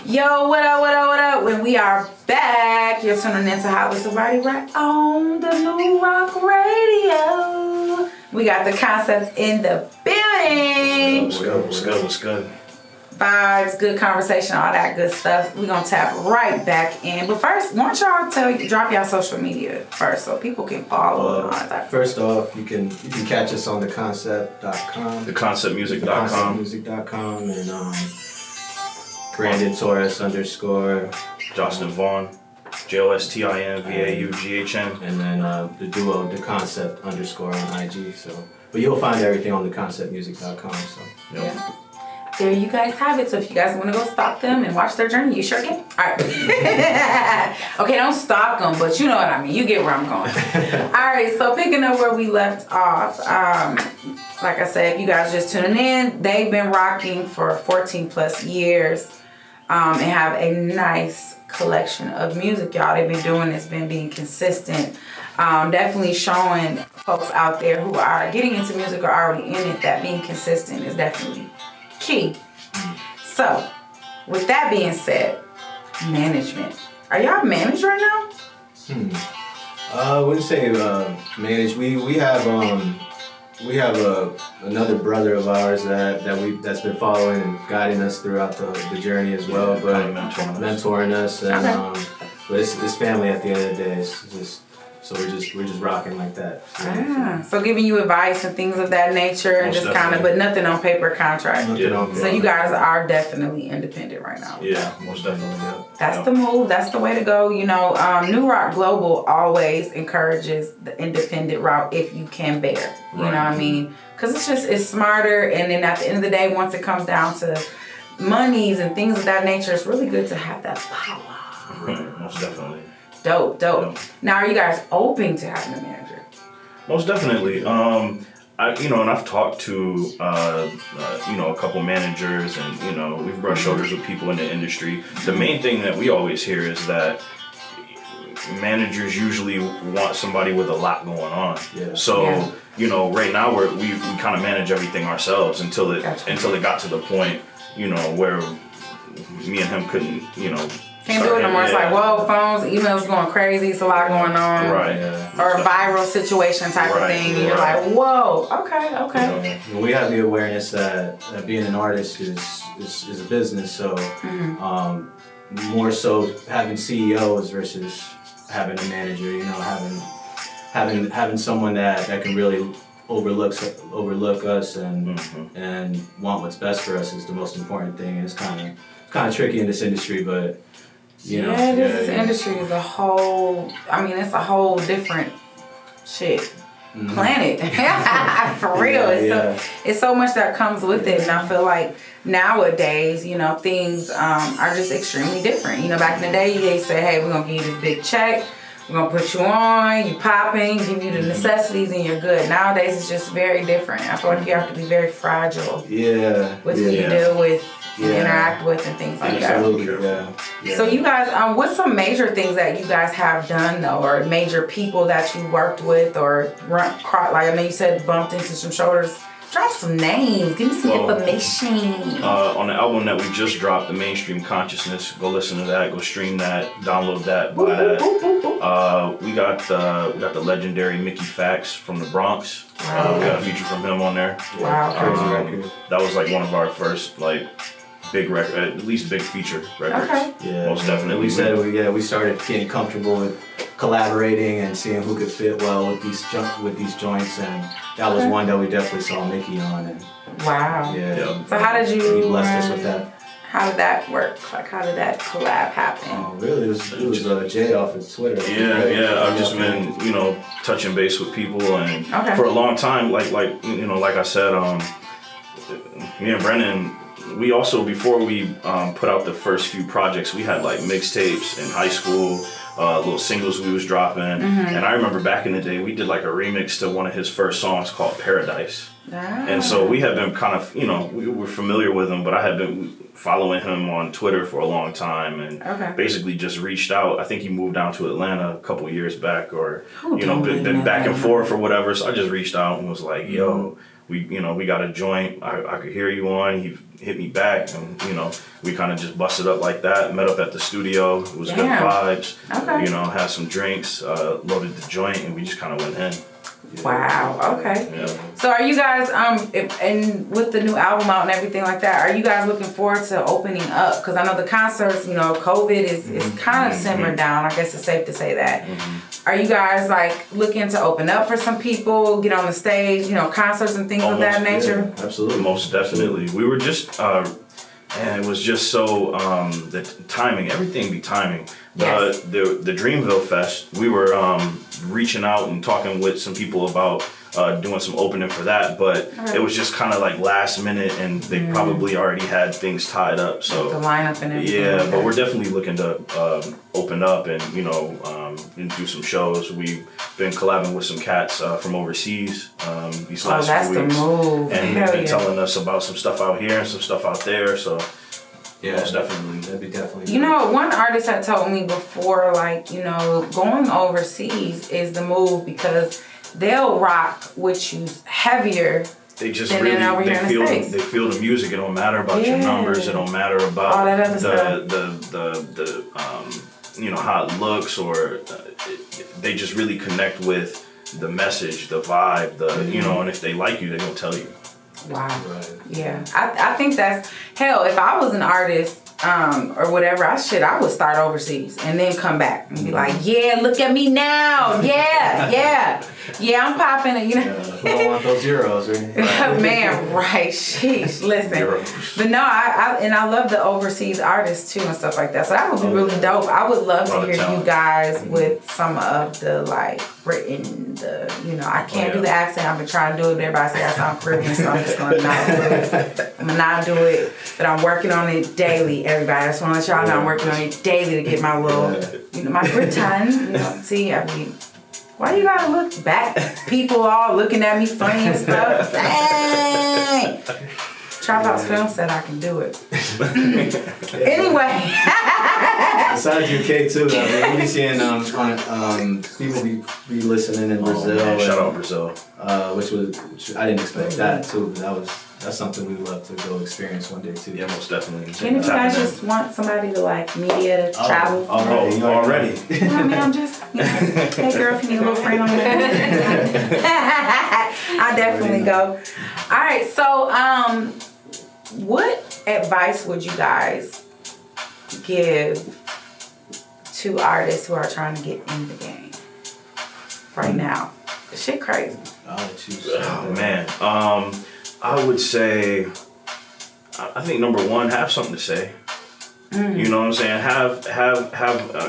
Yo, what up, what up, what up? When we are back, you're tuning into Hotlist right on the Nuroc Radio. We got the concepts in the building. What's good? Vibes, good conversation, all that good stuff. We're gonna tap right back in. But first, why don't y'all drop y'all social media first so people can follow and all that. First off, you can catch us on theconcept.com. Theconceptmusic.com. Theconceptmusic.com and Brandon Torres _ Justin Vaughn. JOSTINVAUGHN. And then the duo The Concept _ on IG. So, but you'll find everything on theconceptmusic.com. So yeah. There you guys have it. So if you guys want to go stalk them and watch their journey, you sure can. All right. Okay, don't stalk them, but you know what I mean. You get where I'm going. All right, so picking up where we left off, like I said, if you guys just tuning in, they've been rocking for 14 plus years and have a nice collection of music, y'all. They've been doing this, been being consistent. Definitely showing folks out there who are getting into music or already in it that being consistent is definitely key. So, with that being said, management. Are y'all managed right now? I wouldn't say managed. We have another brother of ours that's been following and guiding us throughout the journey as well, but mentoring us and okay. But it's family at the end of the day. It's just. So we're just rocking like that. So giving you advice and things of that nature and Most just kind of, but nothing on paper contract. So you guys are definitely independent right now. Yeah, most definitely. Yeah. That's the move. That's the way to go. You know, Nuroc Global always encourages the independent route if you can bear. You know what I mean? Because it's smarter. And then at the end of the day, once it comes down to monies and things of that nature, it's really good to have that power. Right, most definitely. Dope. Now, are you guys open to having a manager? Most definitely. And I've talked to, a couple managers and, we've brushed shoulders with people in the industry. The main thing that we always hear is that managers usually want somebody with a lot going on. Yeah. So, right now we kind of manage everything ourselves until it got to the point, where me and him couldn't, Can't do it no more. It's like, whoa, phones, emails going crazy. It's a lot going on. Right. Or a viral situation type of thing. And you're like, whoa, okay. We have the awareness that being an artist is a business. So more so having CEOs versus having a manager. Having someone that can really overlook us and want what's best for us is the most important thing. And it's kind of tricky in this industry, but. This industry is it's a whole different shit. Planet. For real. It's so much that comes with it. And I feel like nowadays, things are just extremely different. Back in the day, they say, hey, we're going to give you this big check. We're going to put you on, you popping, give you the necessities, and you're good. Nowadays, it's just very different. I feel like you have to be very fragile with who you deal with. Interact with and things like that. So you guys, what's some major things that you guys have done though, or major people that you worked with, or like I know you said bumped into some shoulders? Drop some names. Give me some information. On the album that we just dropped, The Mainstream Consciousness, go listen to that. Go stream that. Download that. Buy that. We got the legendary Mickey Fax from the Bronx. Wow. We got a feature from him on there. Wow. Crazy record. That was like one of our first big record, at least big feature records. Okay. Yeah, most definitely. We started getting comfortable with collaborating and seeing who could fit well with these joints, and that was one that we definitely saw Mickey on. And wow. Yeah. So how did you? He blessed us with that. How did that work? Like, how did that collab happen? Oh, really? It was Jay off of Twitter. Yeah. I've just been, touching base with people, and for a long time, like I said, me and Brennan. We also, before we put out the first few projects, we had mixtapes in high school, little singles we was dropping. And I remember back in the day, we did a remix to one of his first songs called Paradise. And so we had been kind of, we were familiar with him, but I had been following him on Twitter for a long time and basically just reached out. I think he moved down to Atlanta a couple of years back, or, been back and forth or whatever. So I just reached out and was like, yo, we got a joint. I could hear you on. He hit me back, and we kind of just busted up like that. Met up at the studio. It was good vibes. Okay. Had some drinks, loaded the joint, and we just kind of went in. Wow. Okay. Yeah. So are you guys and with the new album out and everything like that, are you guys looking forward to opening up? Because I know the concerts, COVID is kind of simmered down. I guess it's safe to say that. Are you guys like looking to open up for some people, get on the stage, concerts and things of that nature? Yeah, absolutely. Most definitely. We were just, and it was just so, the timing, everything be timing. Yes. The Dreamville Fest, we were reaching out and talking with some people about doing some opening for that, but it was just kind of like last minute, and they probably already had things tied up. So the lineup and everything. Yeah, like but we're definitely looking to open up and and do some shows. We've been collabing with some cats from overseas these last few weeks, the move. and they've been telling us about some stuff out here and some stuff out there. So. Yeah, most definitely. That'd be definitely. One artist had told me before, going overseas is the move because they'll rock with you heavier. They just than really over here in the States. they feel the music. It don't matter about your numbers. It don't matter about all that other the how it looks, or they just really connect with the message, the vibe, and if they like you, they're gonna tell you. Wow. Right. Yeah. I think that's, hell, if I was an artist or whatever, I would start overseas and then come back and be like, yeah, look at me now. Yeah, I'm popping it, Who don't want those euros, right? Man, right. Sheesh. Listen. Euros. But no, I love the overseas artists too and stuff like that. So that would be really dope. I would love to hear you guys with some of the Britain, I can't do the accent. I've been trying to do it, but everybody say I sound Caribbean, so I'm just gonna not do it. I'm gonna not do it, but I'm working on it daily, everybody. I just wanna let y'all know I'm working on it daily to get my little, my Britain. See, why you gotta look back? People all looking at me funny and stuff. Dang! Trap House Film said I can do it. Anyway. Besides UK too, we be seeing people be listening in Brazil. Man, shout out Brazil. Which I didn't expect that too, but that's something we would love to go experience one day too. Yeah, most definitely. And if you guys just want somebody to media to travel. Already. I'm just, hey girl, if you need a little friend on there. I'll definitely go. All right, so what advice would you guys give to artists who are trying to get in the game right now? The shit crazy. I'll let you Oh man, I would say, I think number one, have something to say. You know what I'm saying? Have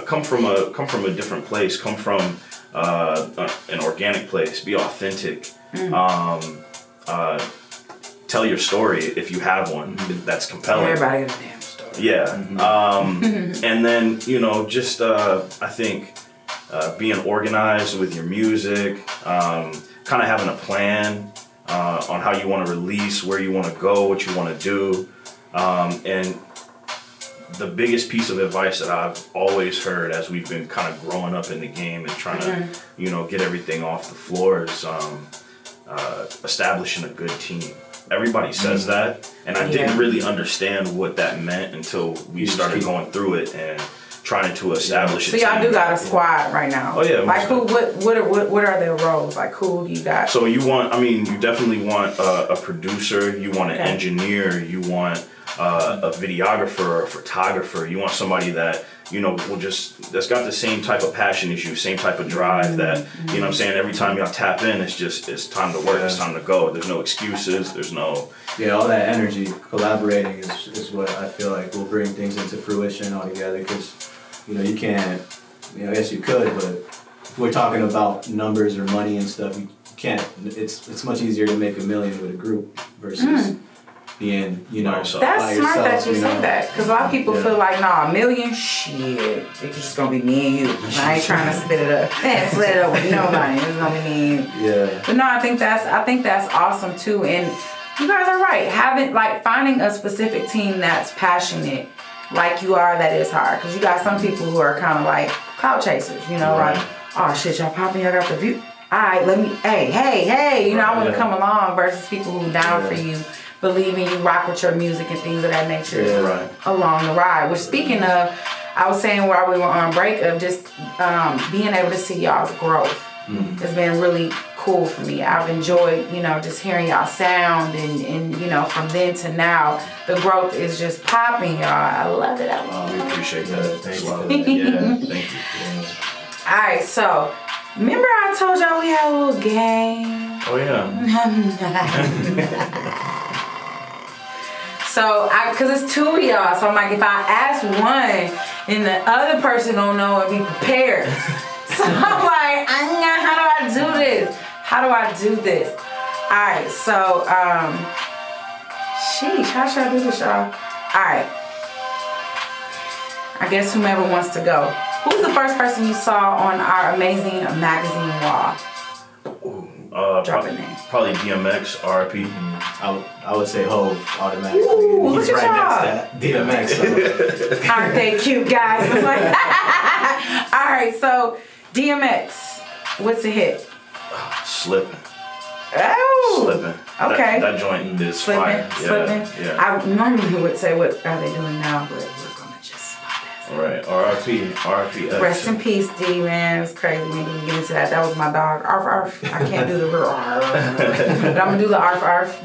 come from a different place. Come from an organic place. Be authentic. Tell your story if you have one that's compelling. Everybody has a damn story. Yeah. And then just I think being organized with your music, kind of having a plan on how you want to release, where you want to go, what you want to do, and the biggest piece of advice that I've always heard as we've been kind of growing up in the game and trying to, get everything off the floor is establishing a good team. Everybody says that, and I didn't really understand what that meant until we started going through it and trying to establish it. So y'all do got a squad right now. Oh yeah. Like who? What are their roles? Like who do you got? So you definitely want a producer. You want an engineer. You want a videographer or a photographer. You want somebody that that's got the same type of passion as you, same type of drive that, you know what I'm saying, every time y'all tap in, it's time to work, it's time to go. There's no excuses, there's no... Yeah, all that energy, collaborating is what I feel like will bring things into fruition all together, because, you can't, I guess you could, but if we're talking about numbers or money and stuff, you can't, it's much easier to make $1 million with a group versus... being, that's by smart yourself, that you said that, because a lot of people feel like, nah, $1 million, shit, it's just gonna be me and you. I ain't trying to split it up with nobody. It's gonna be me and you. Yeah. But no, I think that's awesome too, and you guys are right. Finding a specific team that's passionate, like you are, that is hard, because you got some people who are kind of like clout chasers, like, oh shit, y'all popping, y'all got the view. right, hey, you know, I want to come along versus people who down for you, believe in you, rock with your music and things of that nature along the ride. Which, speaking of, I was saying while we were on break of just being able to see y'all's growth. It's been really cool for me. I've enjoyed, you know, just hearing y'all sound and you know, from then to now, the growth is just popping, y'all. I love it. We appreciate that. Thank you. Thank you. All right, so remember I told y'all we had a little game? Oh, yeah. So, cause it's two of y'all, so I'm like, if I ask one, then the other person don't know and be prepared. So I'm like, how do I do this? How do I do this? All right, so, sheesh, how should I do this, y'all? All right. I guess whomever wants to go. Who's the first person you saw on our amazing magazine wall? Drop a name. Probably DMX, RP. I would say Hove automatically. Ooh, he's look at right next to DMX. So. Aren't they cute, guys? I'm like, all right, so DMX, what's the hit? Slipping. Oh. Slipping. Okay. That joint is fire. Slipping. Yeah. I normally would say what are they doing now, but we're gonna just bypass it. Right. RP. Rest in peace, D, man. It's crazy. We didn't get into that. That was my dog. Arf, arf. I can't do the real arf. But I'm gonna do the arf, arf.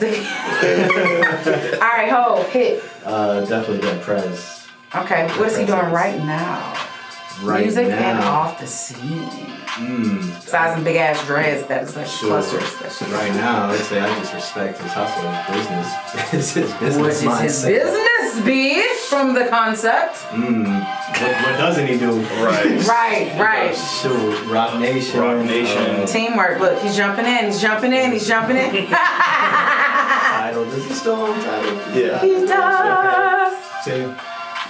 All right, Ho, hit. Definitely Dead Prez. Okay, what is he doing right now? Music and off the scene. Besides some big ass dreads, that's like clusters. Right now, I would say I just respect his hustle, his business. It's his business mindset. What is his business, be from the concept? What doesn't he do? Right. Shoot, Rock Nation. Teamwork. Look, he's jumping in. Tidal. Does he still own Tidal? Yeah. He does. See?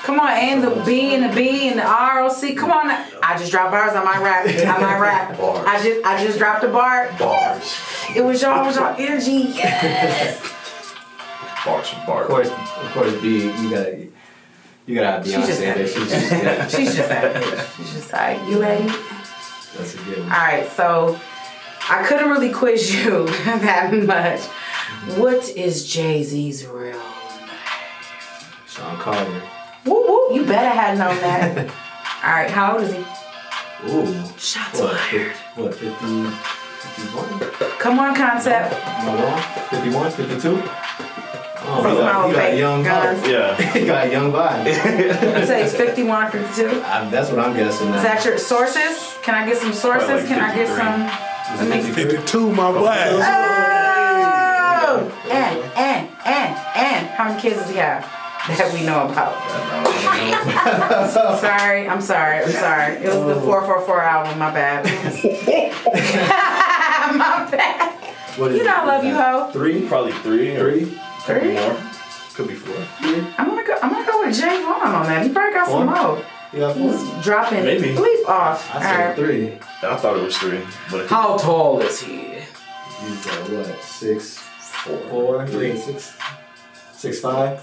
Come on, and the B and the B and the ROC. Come on. I just dropped bars. I might rap. Bars. I just dropped a bar. Bars. It was y'all energy. Yes. Bars. Of course, B. You gotta have Beyonce there. She's just that. She's just like, you ready? That's a good one. All right, so I couldn't really quiz you that much. What is Jay-Z's real name? Sean Carter. Woo woo, you better have known that. All right, how old is he? Ooh. Shots fired. What, 51? Come on, concept. Am I wrong? 51, 52? Oh, He got a young vibe. Yeah. He got a young vibe. You say it's 51 or 52? That's what I'm guessing now. Is that your sources? Can I get some sources? Like Can I get some? Let me. 52, my boy. Oh! And. How many kids does he have that we know about? I'm sorry. It was the 444 album. My bad. My bad. You know I love you, ho. 3? Probably 3. Could be more. Could be 4. I'm gonna go with Jay Vaughn on that. He probably got some more. You got 4? He's dropping Maybe. bleep off. I said 3. I thought it was 3. But How tall is he? He's what? 6'4", 3, 6'5".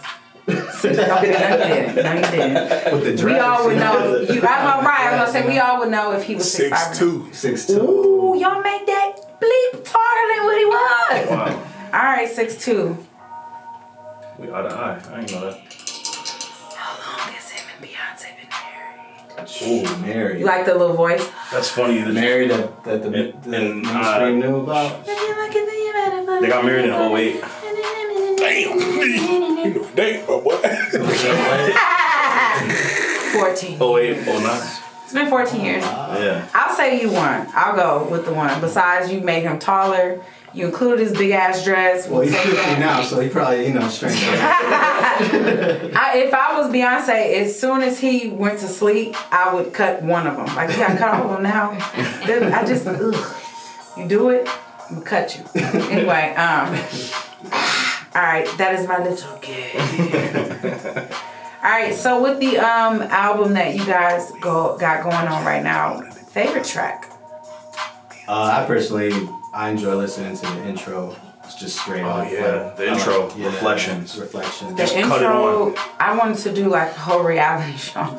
No, you didn't. With the dress. We all would know. I was gonna say we all would know if he was 6'5". 6'2". Ooh, y'all make that bleep taller than what he was. wow. All right, 6'2". We eye to eye. I ain't know that. How long has him and Beyonce been married? Ooh, married. You like the little voice? That's funny. Married that the mainstream knew about. They got married in 08. Damn. You know, damn, my boy. 14. 08, 09. It's been 14 years. Yeah. I'll say you won. I'll go with the one. Besides, you made him taller. You included his big ass dress. Well, he's 50 now, so he probably, strength. If I was Beyonce, as soon as he went to sleep, I would cut one of them. Like, you gotta cut all of them now. I just, you do it, I'm gonna cut you. Anyway, all right, that is my little game. All right, so with the album that you guys got going on right now, favorite track? I enjoy listening to the intro. It's just straight up. Oh yeah, the intro, Reflections. The Just intro, cut it on. I wanted to do like a whole reality show.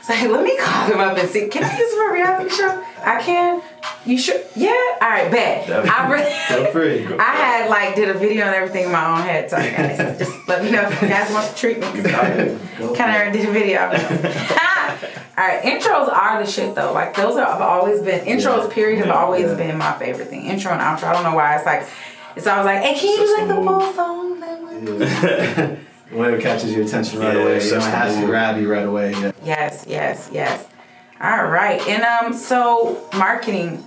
like, let me call him up and see. Can I use it for a reality show? I can. You sure? Yeah. All right, bet. Feel free. I had like did a video and everything in my own head. So guys, just let me know if you guys want the treatment. Kind of did a video. All right, intros are the shit though. Like those have always been intros. Period have always been my favorite thing. Intro and outro. I don't know why. It's always like, hey, can you do like the full song? Whatever catches your attention right away. It has to grab you right away. Yeah. Yes. All right, and so marketing.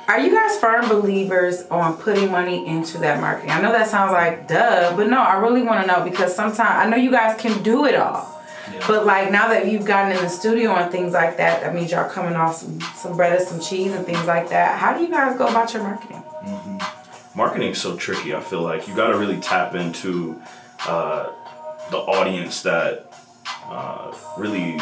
Are you guys firm believers on putting money into that marketing? I know that sounds like duh, but no, I really want to know because sometimes I know you guys can do it all. Yeah. But like now that you've gotten in the studio and things like that, that means y'all coming off some bread and some cheese and things like that. How do you guys go about your marketing? Mm-hmm. Marketing is so tricky. I feel like you got to really tap into the audience that really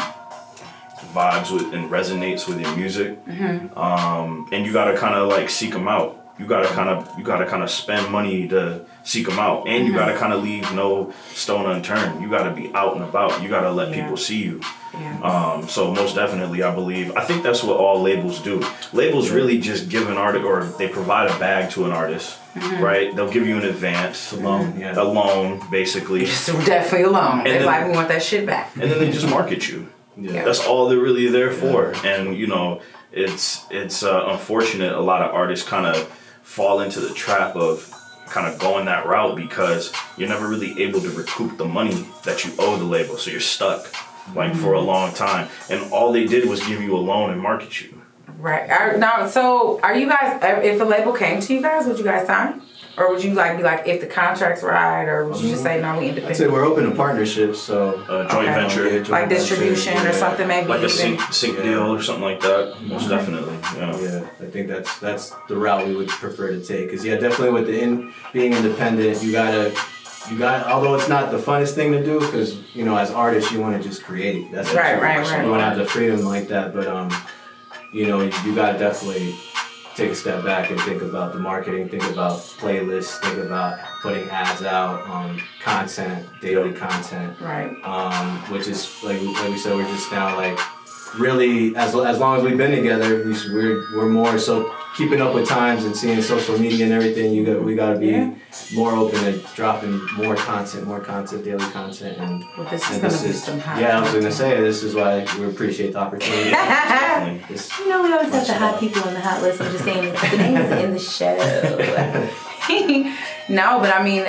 vibes with and resonates with your music, and you gotta kind of like seek them out. You gotta kind of spend money to seek them out, and you gotta kind of leave no stone unturned. You gotta be out and about. You gotta let people see you. Yeah. So most definitely, I think that's what all labels do. Labels really just give an artist, or they provide a bag to an artist, right? They'll give you an advance, a loan, basically. Definitely a loan. They're like, we want that shit back. And then they just market you. Yeah. That's all they're really there for. And you know, it's unfortunate a lot of artists kind of fall into the trap of kind of going that route because you're never really able to recoup the money that you owe the label, so you're stuck like for a long time, and all they did was give you a loan and market you. Right. Now, so are you guys, if a label came to you guys, would you guys sign? Or would you like be like, if the contract's right, or would you just say, no, we independent? I'd say we're open to partnerships, so joint venture. Like distribution or something maybe. Like a sync deal or something like that, most definitely. Yeah, I think that's the route we would prefer to take. Because definitely with being independent, you got, although it's not the funnest thing to do, because, you know, as artists, you want to just create. That's right. You want to have the freedom like that, but, you know, you got to definitely take a step back and think about the marketing, think about playlists, think about putting ads out, content, daily content. Right. Which is, like we said, we're just now, like, really, as long as we've been together, we're more so keeping up with times and seeing social media and everything. We gotta be more open to dropping more content, daily content, and this is gonna be some hot. Yeah, I was gonna say this is why we appreciate the opportunity. You know, we always have the hot people on the hot list. I'm just saying the names in the show. No, but I mean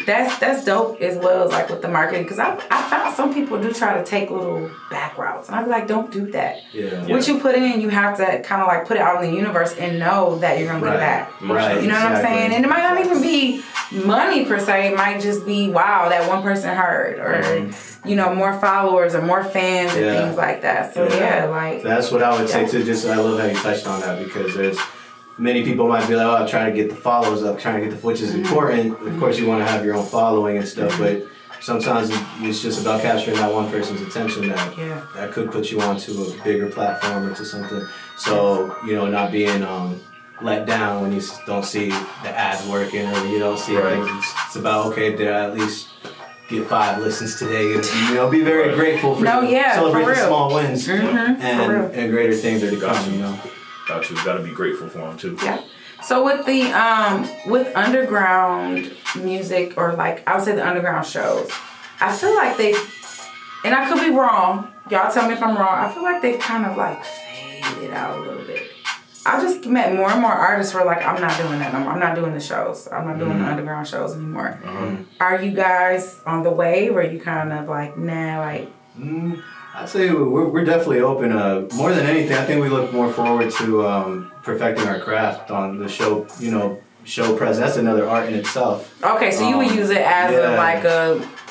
that's dope as well as like with the marketing, because I found some people do try to take little back routes, and I'd be like, don't do that. What you put in, you have to kind of like put it out in the universe and know that you're gonna get it back. Right. You know what I'm saying? And it might not even be money per se. It might just be wow, that one person heard, or you know, more followers or more fans and things like that. So like that's what I would say too. Just I love how you touched on that, because there's many people might be like, oh, I'm trying to get the follows up, trying to get which is important. Of course, you want to have your own following and stuff, but sometimes it's just about capturing that one person's attention that could put you onto a bigger platform or to something. So, you know, not being let down when you don't see the ads working or when you don't see things. It's about, okay, did I at least get 5 listens today? You know, be very grateful for celebrate the small wins and greater things are to come, you know. Got you. Got to be grateful for them too. Yeah. So with the with underground music, or like I would say the underground shows, I feel like and I could be wrong. Y'all tell me if I'm wrong. I feel like they've kind of like faded out a little bit. I just met more and more artists who are like, I'm not doing that. I'm not doing the shows. I'm not doing the underground shows anymore. Are you guys on the wave, or are you kind of like, nah, like? I'd say we're definitely open. More than anything, I think we look more forward to perfecting our craft on the show. You know, show presence. That's another art in itself. Okay, so you would use it as I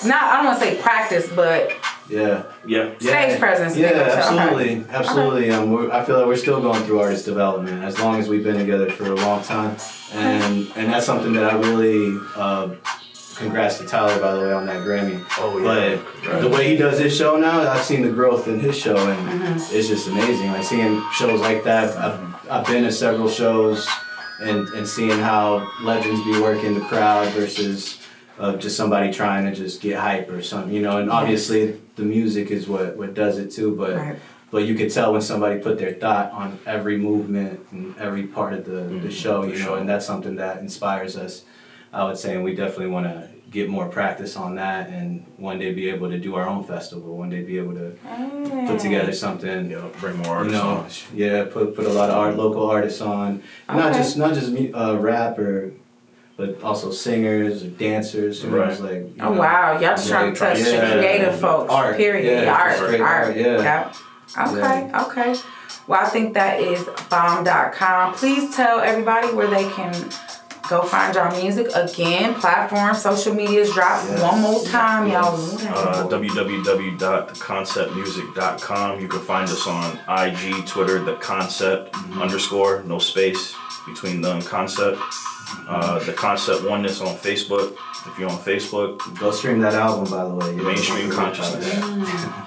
don't want to say practice, but stage presence. Absolutely. I feel like we're still going through artist development as long as we've been together for a long time, and that's something that I really. Congrats to Tyler, by the way, on that Grammy. But the way he does his show now, I've seen the growth in his show, and it's just amazing. Like seeing shows like that. I've been to several shows and seeing how legends be working the crowd versus just somebody trying to just get hype or something, you know. And obviously, the music is what does it too, but you could tell when somebody put their thought on every movement and every part of the show, you know, and that's something that inspires us, I would say, and we definitely want to get more practice on that and one day be able to do our own festival, one day be able to put together something, bring more artists on. Yeah, put a lot of local artists on, not just rap but also singers or dancers, who knows, like. Wow, y'all just trying to touch the creative folks. Art, period. Art. Yeah. Okay. Well, I think that is bomb.com. Please tell everybody where they can go find y'all music. Again, platforms, social medias, drop one more time, y'all. www.theconceptmusic.com. You can find us on IG, Twitter, The Concept _ no space between the Concept. The Concept Oneness on Facebook. If you're on Facebook, go stream that album, by the way. Mainstream Consciousness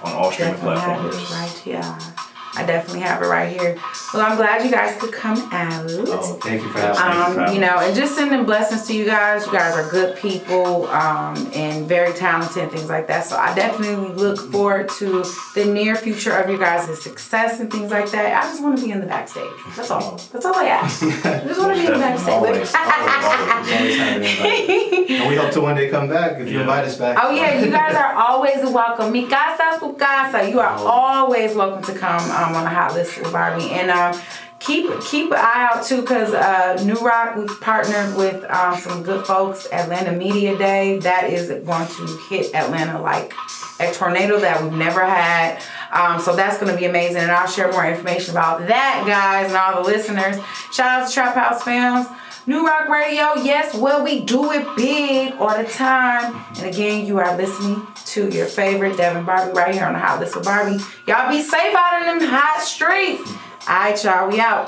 on all streaming platforms. Right here. I definitely have it right here. Well, I'm glad you guys could come out. Oh, thank you for having me. You know, and just sending blessings to you guys. You guys are good people and very talented and things like that. So I definitely look forward to the near future of you guys' success and things like that. I just want to be in the backstage. That's all. That's all I ask. I just want to be in the backstage. Always and we hope to one day come back if you invite us back. Oh yeah, you guys are always welcome. Mi casa, su casa. You are always welcome to come on the Hotlist with Barbee. And keep an eye out too, because Nuroc, we've partnered with some good folks. Atlanta Media Day, that is going to hit Atlanta like a tornado that we've never had. So that's going to be amazing, and I'll share more information about that, guys, and all the listeners. Shout out to Trap House Films, Nuroc Radio. Yes, well, we do it big all the time. And again, you are listening to your favorite Devin Barbee right here on the Hotlist with Barbee. Y'all be safe out in them hot streets. All right, y'all, we out.